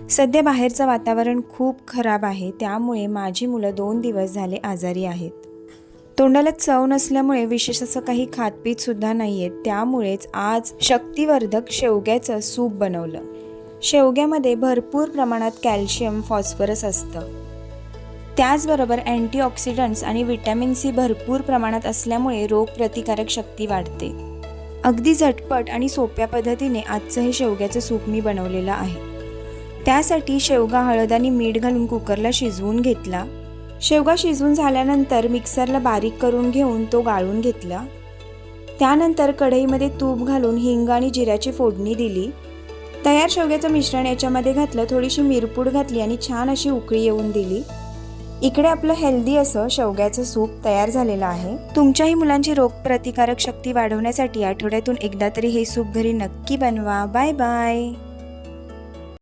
सध्या बाहेरचं वातावरण खूप खराब आहे, त्यामुळे माझी मुलं 2 दिवस झाले आजारी आहेत. तोंडाला चव नसल्यामुळे विशेष असं काही खातपीत सुद्धा नाही आहेत. त्यामुळेच आज शक्तिवर्धक शेवग्याचं सूप बनवलं. शेवग्यामध्ये भरपूर प्रमाणात कॅल्शियम, फॉस्फरस असतं. त्याचबरोबर अँटीऑक्सिडंट्स आणि व्हिटॅमिन सी भरपूर प्रमाणात असल्यामुळे रोगप्रतिकारक शक्ती वाढते. अगदी झटपट आणि सोप्या पद्धतीने आजचं हे शेवग्याचं सूप मी बनवलेलं आहे. त्यासाठी शेवगा हळद आणि मीठ घालून कुकरला शिजवून घेतला. शेवगा शिजवून झाल्यानंतर मिक्सरला बारीक करून घेऊन तो गाळून घेतला. त्यानंतर कढईमध्ये तूप घालून हिंग आणि जिऱ्याची फोडणी दिली. तयार शेवग्याचं मिश्रण याच्यामध्ये घातलं, थोडीशी मिरपूड घातली आणि छान अशी उकळी येऊन दिली. इकडे आपलं हेल्दी असं शेवग्याचं सूप तयार झालेलं आहे. तुमच्याही मुलांची रोगप्रतिकारक शक्ती वाढवण्यासाठी आठवड्यातून एकदा तरी हे सूप घरी नक्की बनवा. Bye bye.